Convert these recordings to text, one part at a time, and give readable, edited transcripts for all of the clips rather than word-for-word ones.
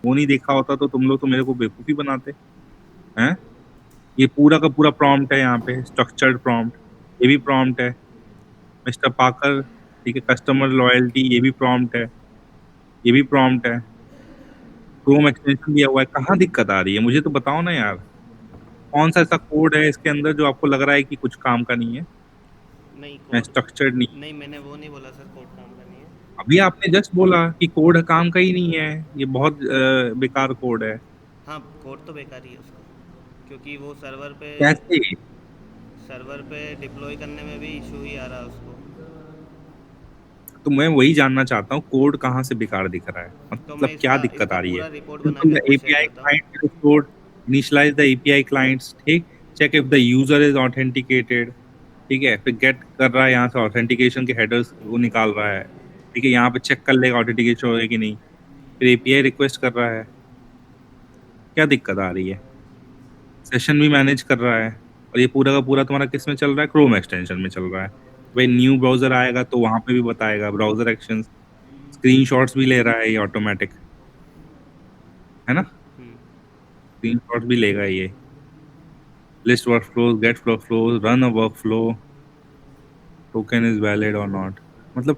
वो नहीं देखा होता तो तुम लोग तो मेरे को बेवकूफ़ ही बनाते, हैं? ये पूरा का पूरा प्रॉम्प्ट है यहाँ पे, स्ट्रक्चर्ड प्रॉम्प्ट, ये भी प्रॉम्प्ट है। मिस्टर पाकर, ठीक है, कस्टमर लॉयल्टी ये भी प्रॉम्प्ट है, ये भी प्रॉम्प्ट है। क्रोम एक्सटेंशन दिया हुआ है, कहाँ दिक्कत आ रही है? मुझे तो बताओ ना यार। कौन-सा ऐसा कोड है इसके अंदर जो आपको लग रहा है कि कुछ काम का नहीं है? नहीं या कोड, स्ट्रक्चर्ड नहीं है? नहीं मैंने वो नहीं बोला सर, कोड काम का नहीं है। अभी आपने जस्ट बोला कि कोड काम का ही नहीं है, ये बहुत बेकार कोड है। हाँ, कोड तो बेकार ही है उसका, क्योंकि वो कैसे? सर्वर पे डिप्लॉय करने में भी इशू ही आ रहा है उसको। तो मैं वही जानना चाहता हूँ कोड कहाँ से बेकार दिख रहा है? तो मैं मतलब क्या इसका दिक्कत इसका आ रही है? पूरा रिपोर्ट बना सिंपल के द आपको शेयर एपीआई करता हूँ। Client is code, initialize the API clients, ठीक? Check if the user is authenticated, ठीक है? फिर गेट कर रहा है यहाँ से ऑथेंटिकेशन के हेडर्स वो निकाल रहा है, ठीक है? यहाँ पे चेक कर लेगा ऑथेंटिकेशन हो है कि नहीं। फिर एपीआई रिक्वेस्ट कर रहा है। क्या दिक्कत आ रही है? सेशन भी मैनेज कर रहा है और ये पूरा का पूरा तुम्हारा किस में चल रहा है? क्रोम एक्सटेंशन में चल रहा है। भाई न्यू ब्राउज़र आएगा तो वहाँ पे भी बताएगा ब्राउज़र एक्शंस, स्क्रीनशॉट्स भी ले रहा है ये ऑटोमैटिक, है ना? हम्म, स्क्रीनशॉट्स भी लेगा ये। List workflows, get workflows, run a workflow, token is valid और नॉट। मतलब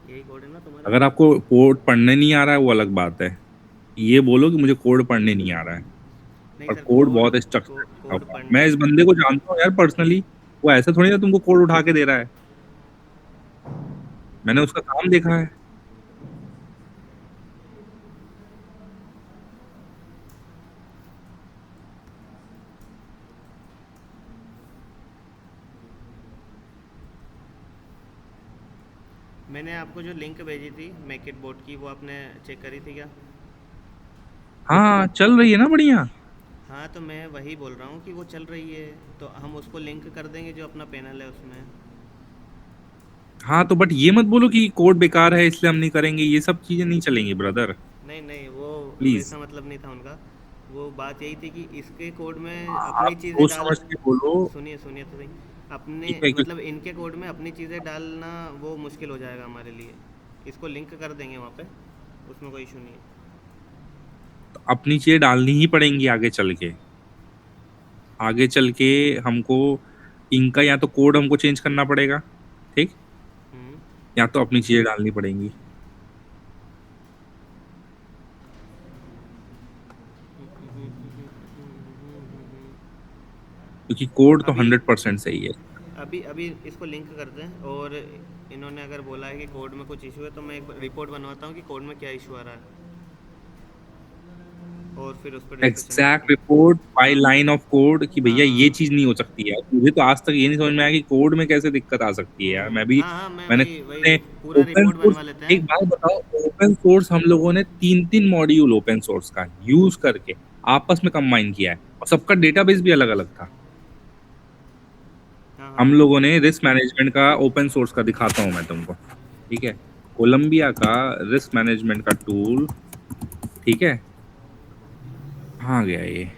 यही कोड है ना तुम्हारा? अगर आपको कोड पढ़ने नहीं आ रहा है वो अलग बात है। ये बोलो कि मुझे कोड पढ़ने नहीं आ रहा है। नहीं और सर, कोड बहुत स्ट्रक्चर्ड लिखा कोड हुआ है। मैं पढ़ने। इस बंदे को जानता हूँ यार पर्सनली। वो ऐसा थोड़ी ना तुमको कोड उठा के दे रहा है। मैंने उसका काम देखा है। मैंने आपको जो लिंक भेजी थी मेक इट बोट की, वो आपने चेक करी थी क्या? हाँ, चल रही है ना बढ़िया। हाँ, तो मैं वही बोल रहा हूँ कि वो चल रही है, तो हम उसको लिंक कर देंगे जो अपना पैनल है उसमें। हाँ, तो बट ये मत बोलो कि कोड बेकार है इसलिए हम नहीं करेंगे। ये सब चीजें नहीं चलेंगी ब्रदर, नहीं नहीं, वो प्लीज। वैसा मतलब नहीं था उनका। वो बात यही थी कि इसके कोड में आप अपनी चीज़ें सोच डाल। समझ के बोलो। सुनिए सुनिए तो सही। अपने ठीक है कि मतलब इनके कोड में अपनी चीज़ें डालना वो मुश्किल हो जाएगा हमारे लिए। इसको लिंक कर देंगे वहाँ पे, उसमें कोई इशू नहीं है। अपनी चीजें डालनी ही पड़ेंगी आगे चल के। आगे चल के हमको इनका या तो कोड हमको चेंज करना पड़ेगा, ठीक? हम्म, या तो अपनी चीजें डालनी पड़ेंगी। क्योंकि कोड तो अभी 100% सही है। अभी अभी इसको लिंक करते हैं, और इन्होंने अगर बोला है कि कोड में कुछ इशू है तो मैं एक रिपोर्ट बनवाता हूँ कि कोड में क्या इशू आ रहा है, और फिर उस पर डिस्कशन करते एग्जैक्ट हैं। Report by line of code कि हाँ भैया ये हाँ। चीज नहीं हो सकती है। मुझे तो आज तक ये नहीं समझ में आया कि कोड में कैसे दिक्कत आ सकती है यार। मैं भी हाँ हाँ, मैं मैंने वही वही अपने पूरा ओपन रिपोर्ट सोर्स, बनवा लेते एक हैं। बात बताओ, ओपन सोर्स हम लोगों ने तीन तीन मॉड्यूल ओपन सोर्स का यूज करके आपस में कंबाइन किया है और सबका डेटाबेस भी अलग अलग था। हाँ हम हाँ। लोगों ने रिस्क मैनेजमेंट का ओपन सोर्स का दिखाता हूँ मैं तुमको, ठीक है? कोलंबिया का रिस्क मैनेजमेंट का टूल, ठीक है? कहाँ गया ये?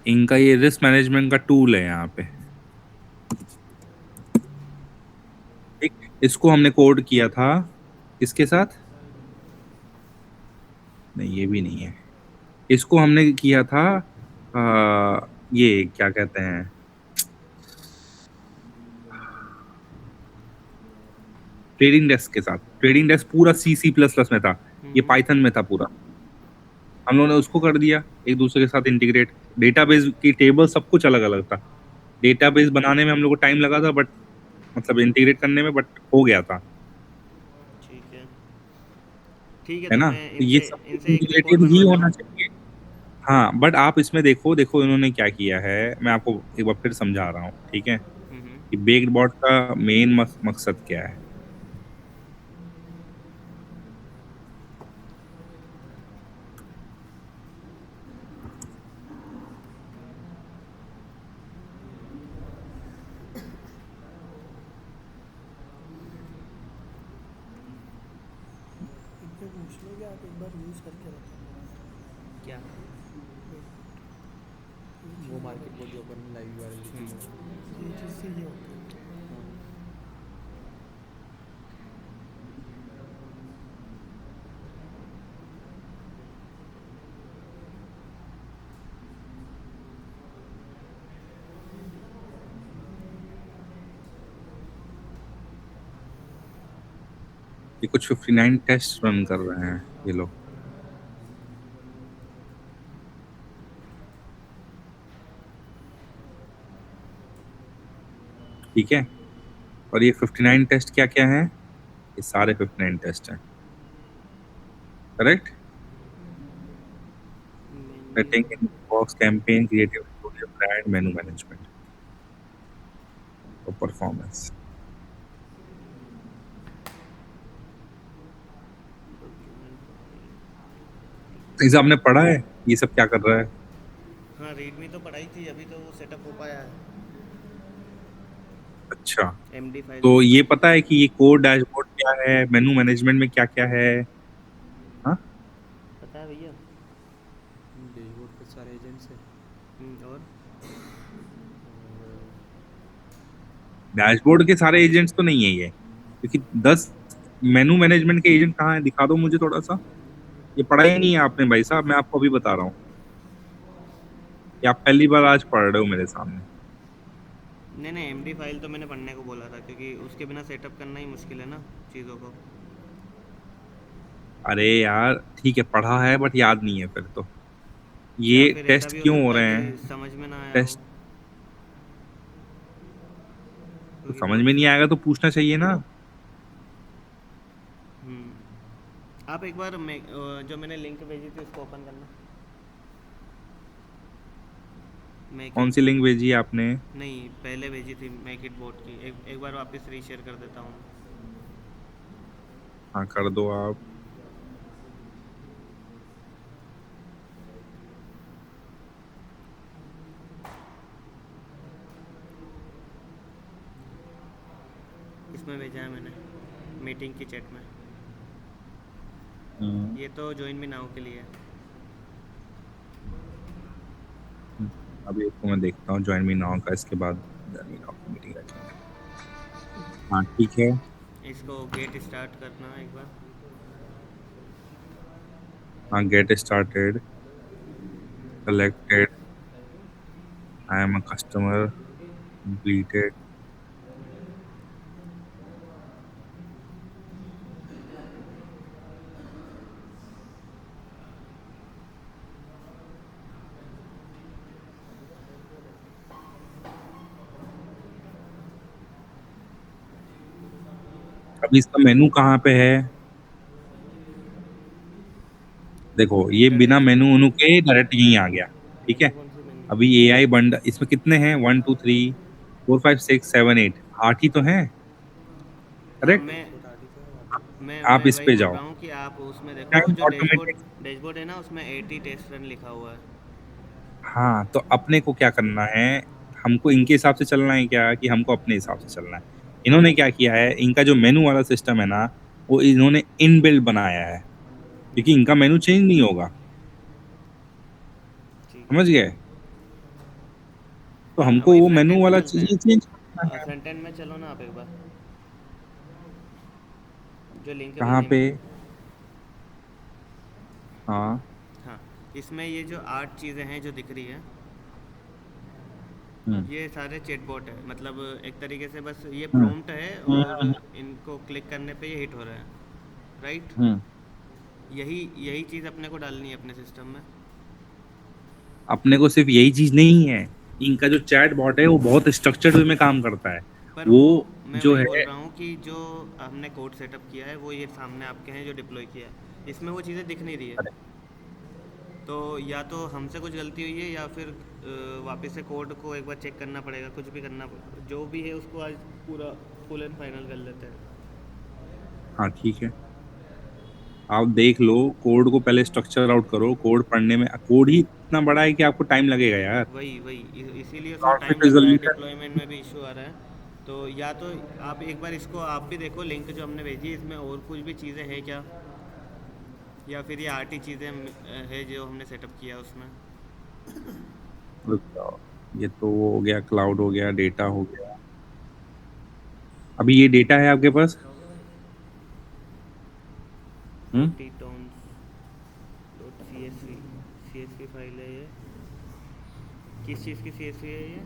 इनका ये रिस्क मैनेजमेंट का टूल है यहाँ पे, ठीक? इसको हमने कोड किया था किसके साथ? नहीं, ये भी नहीं है। इसको हमने किया था ये क्या कहते हैं, ट्रेडिंग डेस्क के साथ। ट्रेडिंग डेस्क पूरा सी सी प्लस प्लस में था, ये हम्म, पाइथन में था पूरा। हम लोगों ने उसको कर दिया एक दूसरे के साथ इंटीग्रेट। डेटाबेस की टेबल सब कुछ अलग अलग था। डेटाबेस बनाने में हम लोग को टाइम लगा था, बट मतलब इंटीग्रेट करने में, बट हो गया था, ठीक है। ठीक है, है तो ना? मैं तो ये इनसे सब कुछ इनसे एक रिपोर्ट इंटीग्रेटेड ही बनवाता होना हूँ। चाहिए। हाँ, बट आप इसमें देखो, देखो इन्होंने क्या किया है। मैं आपको एक बार फिर समझा रहा हूँ, ठीक है? कि बेक्ड बॉट का मेन मकसद क्या है। इनसे पूछ लो कि आप एक बार यूज़ करके बताओ। क्या? वेट, ये वो मार्केट बोर्ड जो अपन ने लाइव यूआरएल दी थी वो। ये चीज़ सही है, ओके ओके। हाँ। ये कुछ 59 टेस्ट रन कर रहे हैं ये लोग, ठीक है। और ये 59 टेस्ट क्या क्या हैं? ये सारे 59 टेस्ट हैं, करेक्ट। मेनली सेटिंग इन box campaign creative studio brand मेनू मैनेजमेंट और परफॉर्मेंस। इसे आपने पढ़ा है ये सब क्या कर रहा है? हाँ, रीडमी तो पढ़ाई थी, अभी तो वो सेटअप हो पाया है। अच्छा, एमडी फाइल तो से। ये पता है कि ये कोड डैशबोर्ड क्या है, मेनू मैनेजमेंट में क्या क्या है? हाँ, पता है भैया। डैशबोर्ड पे सारे एजेंट्स है। और और डैशबोर्ड के सारे एजेंट्स तो नहीं है ये, क्योंकि 10 मेनू मैनेजमेंट के एजेंट कहाँ है, दिखा दो मुझे थोड़ा सा। ये पढ़ा ही नहीं है आपने भाई साहब, मैं आपको अभी बता रहा हूँ। ये आप पहली बार आज पढ़ रहे हो मेरे सामने। नहीं नहीं, एमडी फाइल तो मैंने पढ़ने को बोला था, क्योंकि उसके बिना सेटअप करना ही मुश्किल है ना चीज़ों को। अरे यार ठीक है, पढ़ा है बट याद नहीं है फिर तो। या ये फिर ऐसा टेस्ट भी हो क्यों हो सकता है रहे कि हैं? समझ में ना आया हो, टेस्ट तो क्योंकि समझ बहुत में नहीं से। आएगा तो पूछना चाहिए ना। आप एक बार जो मैंने लिंक भेजी थी उसको ओपन करना। मेक कौन इट सी बोट। लिंक भेजी है आपने? नहीं, पहले भेजी थी मेक इट बोट की, एक बार वापस रीशेयर कर देता हूँ। हाँ कर दो आप। इसमें भेजा है मैंने, मीटिंग की चैट में। हम्म, ये तो ज्वाइन मी नाउ के लिए है। अभी इसको मैं देखता हूँ ज्वाइन मी नाउ का, इसके बाद ज्वाइन मी नाउ की मीटिंग रखेंगे। हाँ ठीक है। इसको गेट स्टार्ट करना एक बार। हाँ get started selected, I am a customer, completed। अभी इसका मेनू कहाँ पे है? देखो ये इसका बिना मेनू डैशबोर्ड। उनू के डायरेक्ट यहीं आ गया, ठीक कौन है। से कौन से मेन्यू? अभी एआई बंड इसमें कितने हैं? 1 2 3 4 5 6 7 8 ही तो हैं, हाँ, करेक्ट। मैं डैशबोर्ड आठ ही तो है वहाँ पे। मैं आप मैं इस वही पे बोल जाओ, रहा हूँ कि आप उसमें देखो टाइम जो डैशबोर्ड। ऑटोमेटिक। डैशबोर्ड है ना, उसमें 80 टेस्ट रन लिखा हुआ है। हाँ तो अपने को क्या करना है, हमको इनके हिसाब से चलना है क्या कि हमको अपने हिसाब से चलना है? इन्होंने क्या किया है, इनका जो मेनू वाला सिस्टम है ना, वो इन्होंने इनबिल्ट बनाया है, क्योंकि इनका मेनू चेंज नहीं होगा, ठीक है। समझ गए। तो हाँ, हमको वही वो फ्रंट मेनू एंड में वाला चलते चीजें चेंज करना हैं, है। फ्रंट एंड में चलो ना आप एक बार, जो लिंक कहाँ भेजी है पे? मैंने। हाँ। हाँ, इसमें ये जो 8 चीज़ें हैं जो दिख रही है, हम्म ये सारे चैटबॉट है, मतलब एक तरीके से बस ये हम्म प्रॉम्प्ट है, और हम्म इनको क्लिक करने पे ये हिट हो रहा है, राइट। हम्म। यही यही चीज़ अपने को डालनी है अपने सिस्टम में। अपने को सिर्फ यही चीज नहीं है, इनका जो चैट बॉट है वो बहुत स्ट्रक्चर्ड वे में काम करता है। पर वो वो मैं जो वही बोल है, रहा हूँ कि जो हमने कोड सेटअप किया है वो ये सामने आपके हैं जो डिप्लॉय किया है, इसमें वो चीज़ें दिख नहीं रही है। तो या तो हमसे कुछ गलती हुई है, या फिर वापस से कोड को एक बार चेक करना पड़ेगा, कुछ भी करना जो भी है उसको आज पूरा फुल एंड फाइनल कर लेते हैं। हाँ ठीक है, आप देख लो कोड को, पहले स्ट्रक्चर आउट करो। कोड पढ़ने में, कोड ही इतना बड़ा है कि आपको टाइम लगेगा यार। वही वही इसीलिए उसमें टाइम कॉन्फ्लिक्ट लग रहा है, रेजोल्यूशन। डिप्लॉयमेंट में भी इशू आ रहा है। तो या तो आप एक बार इसको आप भी देखो, लिंक जो हमने भेजी है, इसमें और कुछ भी चीज़ें हैं क्या, या फिर ये आरटी चीज़ें है जो हमने सेटअप किया उसमें। रुक जाओ, ये तो वो हो गया, क्लाउड हो गया, डेटा हो गया। अभी ये डेटा है आपके पास? 40 टोन्स डॉट CSV फाइल है ये। किस चीज़ की CSV है ये?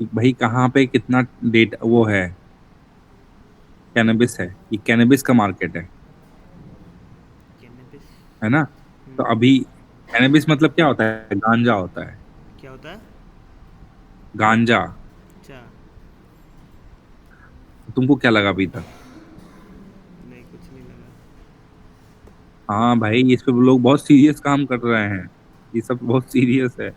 भाई कहाँ पे कितना डेटा वो है, कैनबिस है, ये कैनबिस का मार्केट कैनबिस। है ना? तो अभी कैनबिस मतलब क्या होता है? गांजा होता है, क्या होता है? गांजा। अच्छा। तुमको क्या लगा अभी तक? नहीं, कुछ नहीं लगा। हाँ भाई, इस पे लोग बहुत सीरियस काम कर रहे हैं, ये सब बहुत सीरियस है।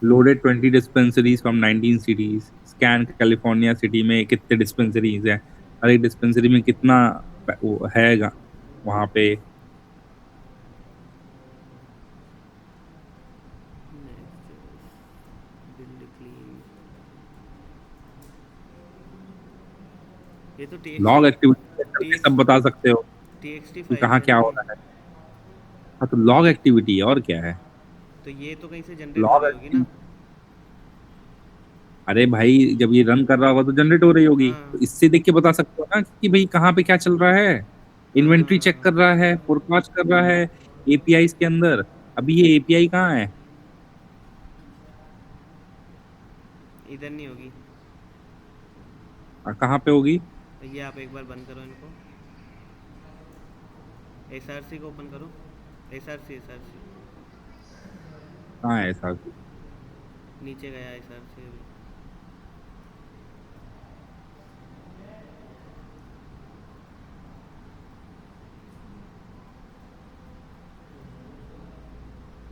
Loaded 20 dispensaries from 19 cities, scan California city में कितने डिस्पेंसरीज है, हर एक डिस्पेंसरी में कितना वो है वहाँ पे। Build clean. ये तो लॉग TXT एक्टिविटी करके सब बता सकते हो TXT कि फाइल्स कहाँ है क्या ना हो ये? रहा है। हाँ तो लॉग एक्टिविटी है, और क्या है? तो ये तो कहीं से जनरेट हो लॉग रही होगी ना? एक्टिविटी, अरे भाई जब ये रन कर रहा होगा तो जनरेट हो रही होगी, तो हाँ इससे देख के बता सकते हो ना कि भाई कहाँ पे क्या चल रहा है। हाँ हाँ इन्वेंट्री हाँ चेक हाँ। कर रहा है, फोरकास्ट कर रहा है एपीआई के अंदर। अभी ये एपीआई कहाँ है? इधर नहीं होगी। कहाँ पे होगी? ये आप एक बार बंद करो इनको। SRC को ओपन करो। SRC कहाँ है ऐसा? नीचे गया SRC अभी।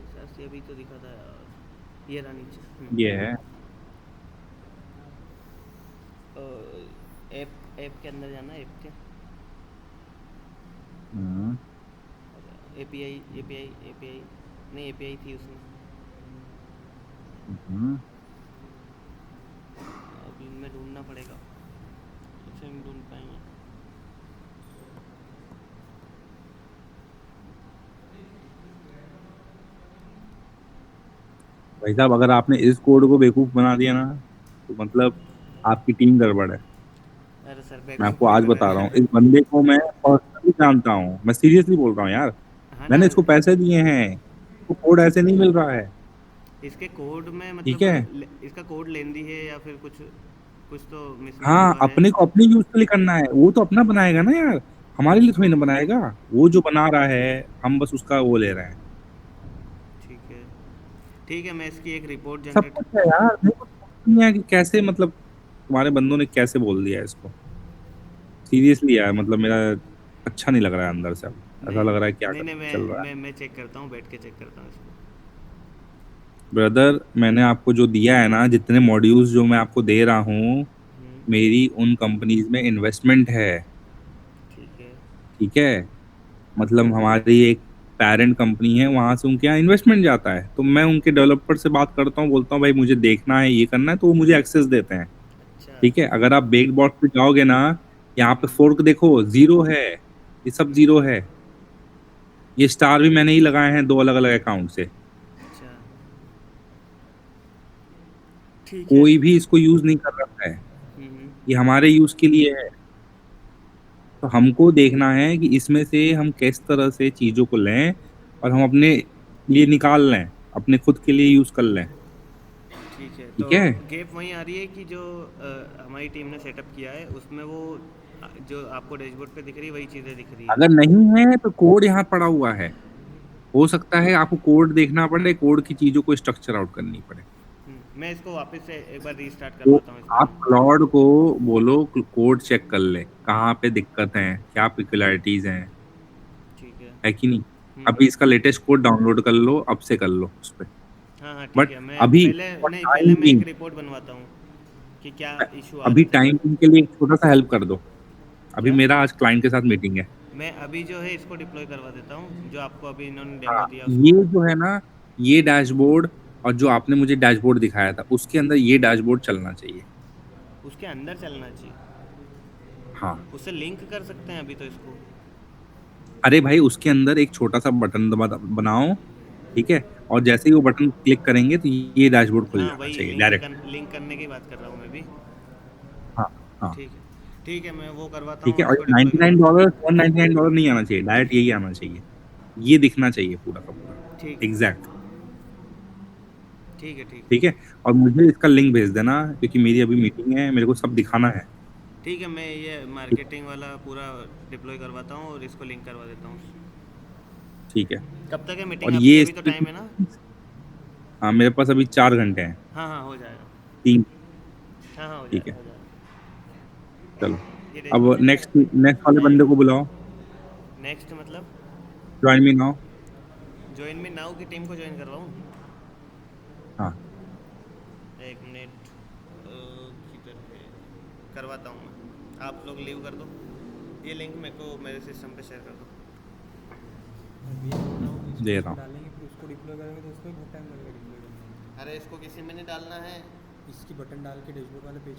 SRC अभी तो दिखा था यार, ये रहा नीचे। ये है। ऐप ऐप के अंदर जाना, ऐप के हम्म, API नहीं, API थी उसमें। हम्म। अब इनमें ढूंढना पड़ेगा, ऐसे हम ढूंढ पाएंगे। भाई साहब अगर आपने इस कोड को बेवकूफ बना दिया ना, तो मतलब आपकी टीम गड़बड़ है। अरे सर, मैं बेवकूफ़ आपको नहीं आज बना बता रहा हूँ, है। इस बंदे को मैं पर्सनली जानता हूँ, मैं सीरियसली बोल रहा हूँ यार। हाँ ना। मैंने इसको पैसे दिए हैं, तो कोड ऐसे नहीं मिल रहा है। इसके कोड में ठीक मतलब है। इसका कोड लेंदी है या फिर कुछ कुछ तो मिसमैच हाँ, हुआ है। अपने को अपने यूज के लिए करना है, वो तो अपना बनाएगा ना यार, हमारे लिए थोड़ी ना बनाएगा। वो जो बना रहा है, हम बस उसका वो ले रहे हैं। ठीक है, ठीक है, मैं इसकी एक रिपोर्ट सब जनरेट। कुछ है यार, मेरे को समझ नहीं आया कि कैसे, मतलब तुम्हारे बंदों ने कैसे बोल दिया इसको। सीरियसली यार, मतलब मेरा अच्छा नहीं लग रहा है अंदर से अब। ऐसा नहीं लग रहा है क्या नहीं नहीं, चल रहा है। मैं चेक करता हूँ, बैठ के चेक करता हूँ इसको। ब्रदर, मैंने आपको जो दिया है ना, जितने मॉड्यूल्स जो मैं आपको दे रहा हूँ, मेरी उन कंपनीज में इन्वेस्टमेंट है। ठीक है। ठीक है, मतलब हमारी एक पेरेंट कंपनी है, वहां से उनके यहाँ इन्वेस्टमेंट जाता है, तो मैं उनके डेवलपर से बात करता हूँ, बोलता हूँ भाई मुझे देखना है, ये करना है, तो वो मुझे एक्सेस देते हैं। अच्छा। ठीक है, अगर आप बेग बॉक्स पे जाओगे ना, यहाँ पे फोर्क देखो, जीरो है, ये सब जीरो है। ये स्टार भी मैंने ही लगाए हैं 2 अलग अलग अकाउंट से। अच्छा, ठीक है। कोई भी इसको यूज नहीं कर रहा है, हम्म। ये हमारे यूज के लिए है। तो हमको देखना है कि इसमें से हम किस तरह से चीजों को लें और हम अपने लिए निकाल लें, अपने खुद के लिए यूज कर लें। ठीक है, तो ठीक है, गैप वहीं आ रही है कि जो हमारी टीम ने सेटअप किया है उसमें वो जो आपको डैशबोर्ड पे दिख रही है वही चीज़ें दिख रही है। अगर नहीं है तो कोड यहाँ पड़ा हुआ है। हो सकता है आपको कोड देखना पड़े, कोड की चीजों को स्ट्रक्चर आउट करनी पड़े। मैं इसको वापस से एक बार रीस्टार्ट तो करवाता हूँ इसको आप मैं। क्लाउड को बोलो कोड चेक कर ले, कहाँ पे दिक्कत है, क्या पिक्युलैरिटीज हैं। ठीक है। है कि नहीं? हम्म। अभी इसका लेटेस्ट कोड डाउनलोड कर लो, अब से कर लो उस पे। हाँ हाँ, ठीक बट है, मैं अभी पहले नहीं, पहले टाइम मैं एक बिंग, रिपोर्ट बनवाता हूँ कि क्या इशू आ अभी रहे थे। टाइम बिंग के लिए एक छोटा सा हेल्प कर दो। अभी क्या? मेरा आज क्लाइंट के साथ मीटिंग है। मैं अभी जो है इसको डिप्लॉय करवा देता हूँ, जो आपको अभी इन्होंने डेमो हाँ, दिया ये उसको। जो है ना, ये डैशबोर्ड और जो आपने मुझे डैशबोर्ड दिखाया था, उसके अंदर ये डैशबोर्ड चलना चाहिए। उसके अंदर चलना चाहिए। हाँ, उससे लिंक कर सकते हैं अभी तो इसको। अरे भाई उसके अंदर एक छोटा सा बटन बनाओ, ठीक है, और जैसे ही वो बटन क्लिक करेंगे तो ये डैशबोर्ड खुल हाँ जाना वही चाहिए डायरेक्ट। लिंक करने की बात कर रहा हूँ मैं भी। हाँ हाँ। ठीक है मैं वो करवाता ठीक हूँ है, और और इसको डिप्लॉय करवाता हूँ। $99 $199 नहीं आना चाहिए, डायरेक्ट यही आना चाहिए, ये दिखना चाहिए पूरा का पूरा ठीक है एग्जैक्ट। ठीक है ठीक ठीक है, और मुझे इसका लिंक भेज देना क्योंकि मेरी अभी मीटिंग है, मेरे को सब दिखाना है। ठीक है मैं ये ठीक है, मार्केटिंग वाला पूरा डिप्लॉय करवाता हूँ और इसको लिंक करवा देता हूँ। ठीक है। कब तक है मीटिंग और आपकी? ये अभी तो टाइम है ना? हाँ मेरे पास अभी 4 घंटे हैं। हाँ हाँ हो जाएगा। 3। हाँ हाँ हो ठीक जाएगा है, हो जाएगा। चलो। ये अब डैशबोर्ड है नेक्स्ट नेक्स्ट वाले बंदे को बुलाओ। नेक्स्ट मतलब ज्वाइन मी नाउ। ज्वाइन में नाउ की टीम को ज्वाइन करवाऊँ? हाँ एक मिनट किधर है? करवाता हूँ मैं, आप लोग लीव कर दो। ये लिंक मेरे को मेरे सिस्टम पे शेयर कर दो। अभी ये बोल रहा हूँ इसको दे रहा इसमें हूँ। डालेंगे फिर उसको डिप्लॉय करेंगे तो उसको भी बहुत टाइम लगेगा डिप्लॉय करने में। अरे इसको किसी में नहीं डालना है। इसकी बटन डाल के डैशबोर्ड वाले पेज